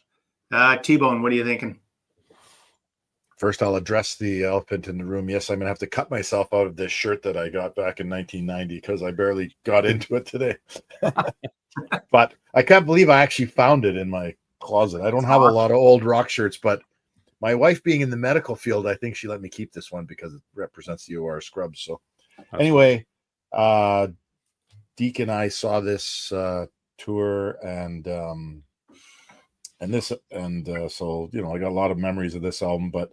TeeBone, what are you thinking? First, I'll address the elephant in the room. Yes, I'm gonna have to cut myself out of this shirt that I got back in 1990 because I barely got into it today. But I can't believe I actually found it in my closet. I don't have a lot of old rock shirts, but my wife being in the medical field, I think she let me keep this one because it represents the OR Scrubs. So anyway, Deke and I saw this tour and so I got a lot of memories of this album. But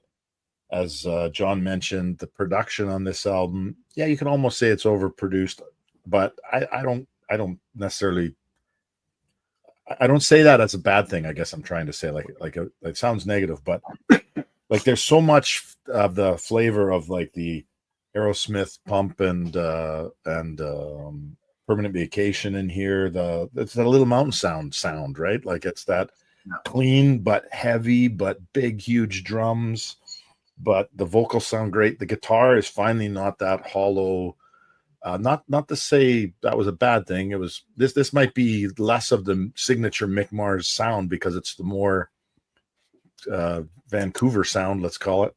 as John mentioned, the production on this album, yeah, you can almost say it's overproduced, but I don't necessarily. I don't say that as a bad thing. I guess I'm trying to say it sounds negative, but like there's so much of the flavor of like the Aerosmith Pump and Permanent Vacation in here. It's a Little Mountain sound, right? Like it's that clean but heavy but big huge drums, but the vocals sound great. The guitar is finally not that hollow. Not to say that was a bad thing. It was this might be less of the signature Mick Mars sound because it's the more Vancouver sound, let's call it.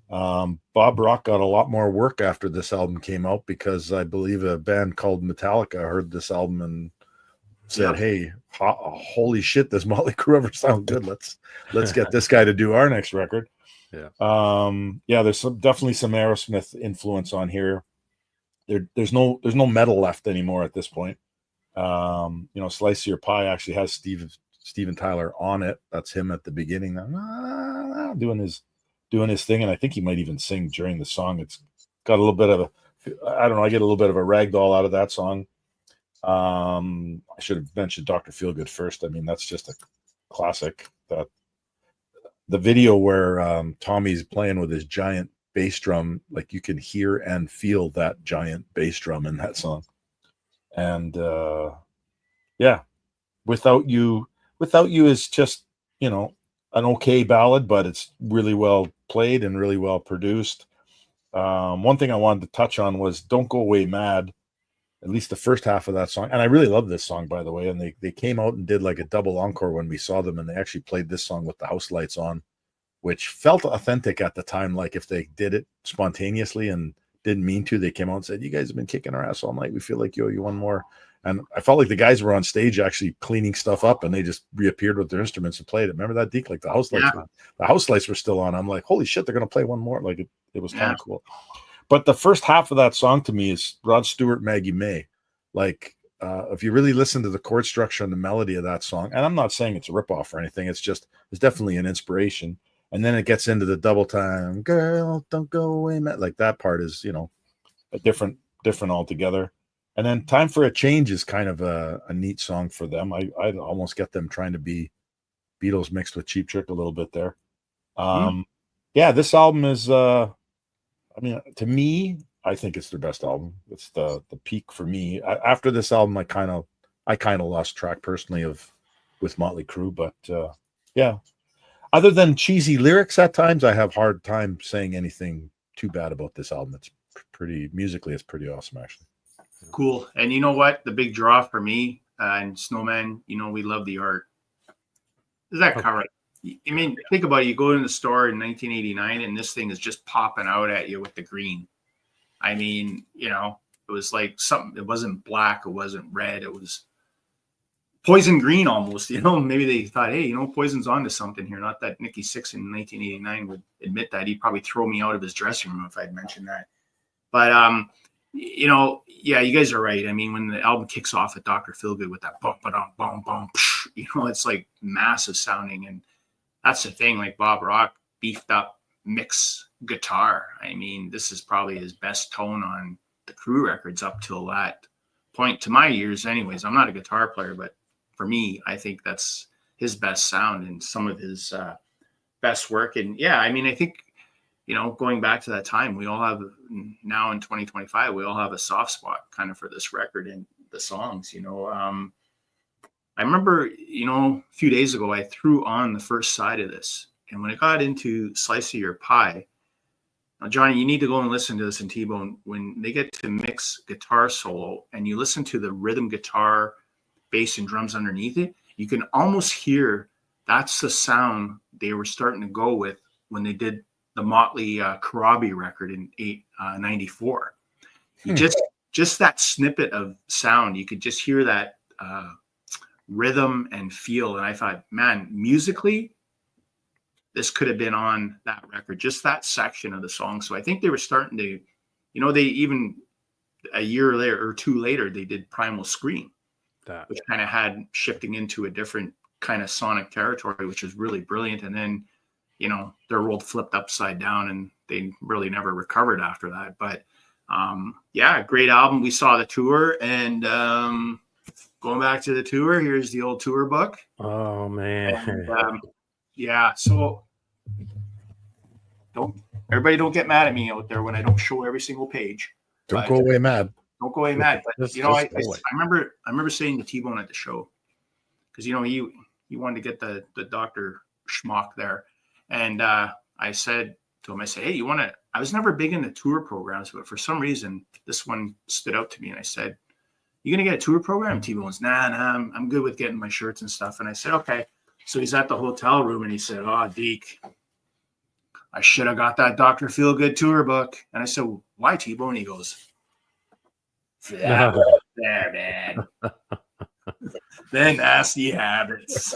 Bob Rock got a lot more work after this album came out because I believe a band called Metallica heard this album and said, "Hey, holy shit, does Motley Crue ever sound good? Let's get this guy to do our next record." Yeah. There's definitely some Aerosmith influence on here. There's no metal left anymore at this point. Slice of Your Pie actually has Steven Tyler on it. That's him at the beginning, doing his thing, and I think he might even sing during the song. It's got a little bit of I get a little bit of a ragdoll out of that song. I should have mentioned Dr. Feelgood first. I mean, that's just a classic. That the video where Tommy's playing with his giant bass drum, like you can hear and feel that giant bass drum in that song. And Without You is just, an okay ballad, but it's really well played and really well produced. One thing I wanted to touch on was Don't Go Away Mad, at least the first half of that song. And I really love this song, by the way. And they came out and did like a double encore when we saw them, and they actually played this song with the house lights on, which felt authentic at the time. Like if they did it spontaneously and didn't mean to, they came out and said, "You guys have been kicking our ass all night. We feel like you owe you one more." And I felt like the guys were on stage actually cleaning stuff up, and they just reappeared with their instruments and played it. Remember that, Deke? Like the house lights were still on. I'm like, holy shit, they're going to play one more. Like it was kind of cool. But the first half of that song to me is Rod Stewart, Maggie May. Like if you really listen to the chord structure and the melody of that song, and I'm not saying it's a ripoff or anything, it's definitely an inspiration. And then it gets into the double time, girl, don't go away, Matt. Like that part is, a different altogether. And then Time for a Change is kind of a neat song for them. I'd almost get them trying to be Beatles mixed with Cheap Trick a little bit there. Yeah, this album is, to me, I think it's their best album. It's the peak for me. After this album, I kind of lost track personally with Motley Crue, but yeah. Other than cheesy lyrics at times, I have hard time saying anything too bad about this album. It's musically, it's pretty awesome, actually. Cool. And you know what? The big draw for me and Snowman, we love the art. Is that cover? I mean, think about it. You go in the store in 1989 and this thing is just popping out at you with the green. I mean, it was like something, it wasn't black, it wasn't red, it was poison green almost. Maybe they thought, hey, Poison's onto something here. Not that Nicky Sixx in 1989 would admit that. He'd probably throw me out of his dressing room if I'd mentioned that. But yeah, you guys are right. I mean, when the album kicks off at Dr. Feelgood with that bum ba bum bum, it's like massive sounding, and that's the thing. Like Bob Rock beefed up mix guitar. I mean, this is probably his best tone on the Crue records up till that point, to my ears, anyways. I'm not a guitar player, but for me, I think that's his best sound and some of his best work. And yeah, I mean, I think going back to that time, we all have now in 2025, we all have a soft spot kind of for this record and the songs, I remember, a few days ago, I threw on the first side of this. And when it got into Slice of Your Pie, now, Johnny, you need to go and listen to this in TeeBone. When they get to mix guitar solo and you listen to the rhythm guitar, bass, and drums underneath it, you can almost hear that's the sound they were starting to go with when they did the Motley Crüe record in 94. You just that snippet of sound, you could just hear that rhythm and feel. And I thought, man, musically, this could have been on that record, just that section of the song. So I think they were starting to, they even a year later or two later, they did Primal Scream, which kind of had shifting into a different kind of sonic territory, which was really brilliant. And then, their world flipped upside down and they really never recovered after that. But great album. We saw the tour, and going back to the tour, here's the old tour book. Oh man. And, so everybody don't get mad at me out there when I don't show every single page. Don't go away mad. Don't go away mad. But I remember saying to TeeBone at the show, because he wanted to get the Dr. Schmuck there. And I said to him, hey, I was never big into tour programs, but for some reason this one stood out to me. And I said, you gonna get a tour program? TeeBone's, nah, I'm good with getting my shirts and stuff. And I said, okay. So he's at the hotel room and he said, oh, Deke, I should have got that Dr. Feelgood tour book. And I said, why, TeeBone? And he goes, there, man. The Nasty Habits.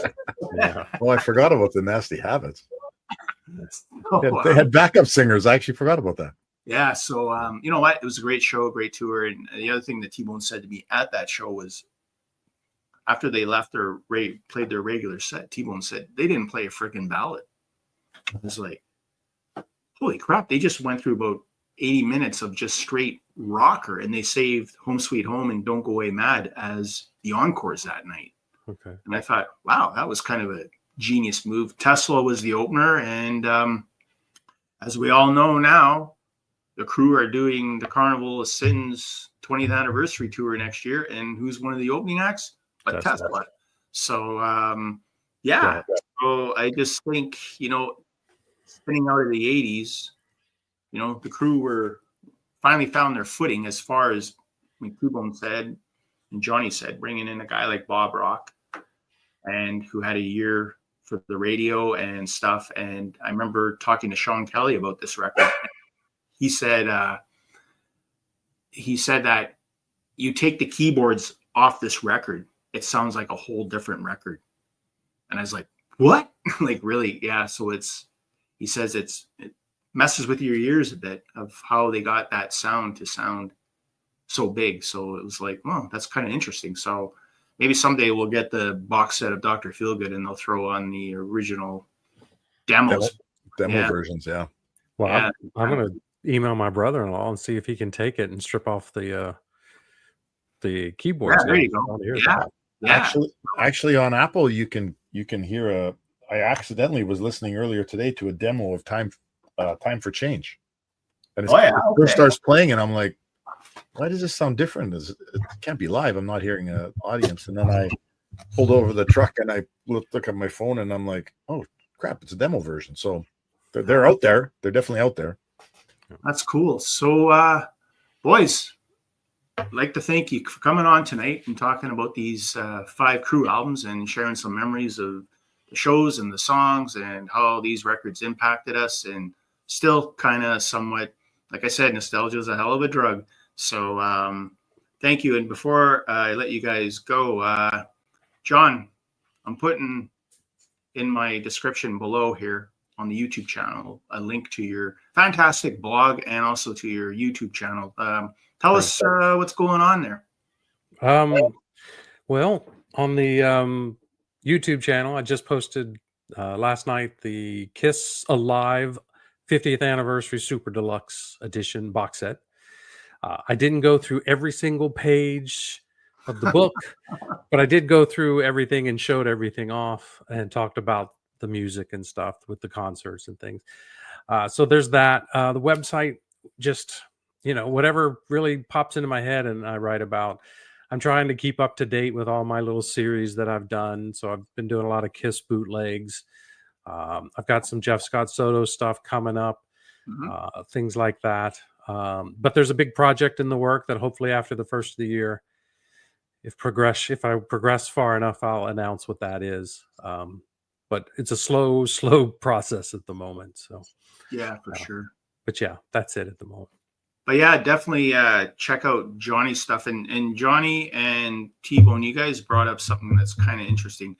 Yeah. Well, I forgot about the Nasty Habits. They had backup singers. I actually forgot about that. Yeah. So, you know what? It was a great show, great tour. And the other thing that TeeBone said to me at that show was, after they left played their regular set, TeeBone said they didn't play a freaking ballad. I was like, holy crap. They just went through about 80 minutes of just straight rocker, and they saved Home Sweet Home and Don't Go Away Mad as the encores that night. Okay. And I thought, wow, that was kind of a genius move. Tesla was the opener. And as we all know now, the Crue are doing the Carnival of Sins 20th anniversary tour next year. And who's one of the opening acts? But Tesla. So, So I just think, spinning out of the 80s, the Crue were finally found their footing as far as TeeBone said and Johnny said, bringing in a guy like Bob Rock, and who had a year for the radio and stuff. And I remember talking to Sean Kelly about this record. He said that you take the keyboards off this record, it sounds like a whole different record. And I was like, what? Like, really? Yeah. So he says it messes with your ears a bit of how they got that sound to sound so big. So it was like, well, that's kind of interesting. So maybe someday we'll get the box set of Dr. Feelgood and they'll throw on the original demos. Demo versions. Yeah. Well, yeah. I'm going to email my brother-in-law and see if he can take it and strip off the keyboards. Yeah, there you go. Yeah. Actually on Apple, you can hear I accidentally was listening earlier today to a demo of Time for Change. And it first starts playing and I'm like, why does this sound different? It can't be live. I'm not hearing an audience. And then I pulled over the truck and I look at my phone and I'm like, oh crap, it's a demo version. So they're out there. They're definitely out there. That's cool. So boys, I'd like to thank you for coming on tonight and talking about these 5 Crue albums and sharing some memories of the shows and the songs and how these records impacted us, and still kind of somewhat, like I said, nostalgia is a hell of a drug. So thank you. And before I let you guys go, John, I'm putting in my description below here on the YouTube channel a link to your fantastic blog and also to your YouTube channel. Tell us what's going on there. Well, on the YouTube channel, I just posted last night the Kiss Alive 50th Anniversary Super Deluxe Edition box set. I didn't go through every single page of the book, but I did go through everything and showed everything off and talked about the music and stuff with the concerts and things. So there's that. The website, just, whatever really pops into my head and I write about. I'm trying to keep up to date with all my little series that I've done. So I've been doing a lot of Kiss bootlegs. I've got some Jeff Scott Soto stuff coming up, things like that. But there's a big project in the work that hopefully after the first of the year, if I progress far enough, I'll announce what that is. But it's a slow process at the moment. So Yeah, for sure. But yeah, that's it at the moment. But yeah, definitely check out Johnny's stuff. And Johnny and TeeBone, you guys brought up something that's kind of interesting.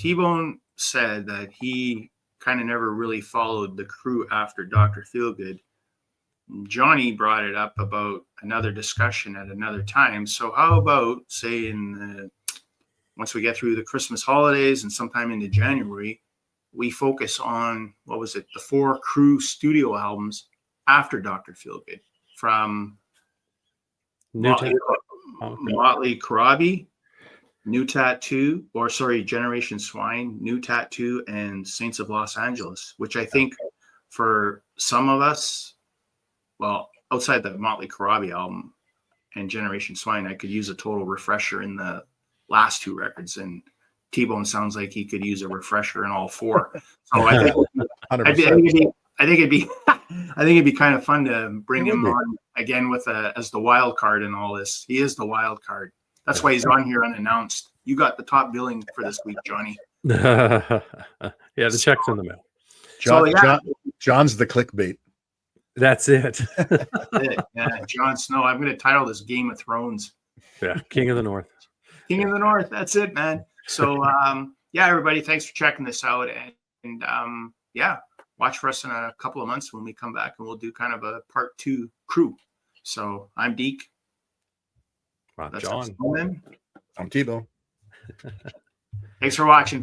TeeBone said that he kind of never really followed the Crue after Dr. Feelgood. Johnny brought it up about another discussion at another time. So how about, say, once we get through the Christmas holidays and sometime into January, we focus on, what was it, the 4 Crue studio albums after Dr. Feelgood, from Motley, Crüe, New Tattoo, Generation Swine, New Tattoo, and Saints of Los Angeles, which I think for some of us, well, outside the Motley Crüe album and Generation Swine, I could use a total refresher in the last 2 records, and TeeBone sounds like he could use a refresher in all 4. So I think it'd be kind of fun to bring him on again as the wild card in all this. He is the wild card. That's why he's on here unannounced. You got the top billing for this week, Johnny. Yeah, the check's in the mail. John's the clickbait. That's it. Yeah, Jon Snow. I'm going to title this Game of Thrones. Yeah, King of the North. King of the North. That's it, man. So, yeah, everybody, thanks for checking this out. And yeah, watch for us in a couple of months when we come back, and we'll do kind of a part 2 Crue. So I'm Deke. John. I'm TeeBone. Thanks for watching, folks.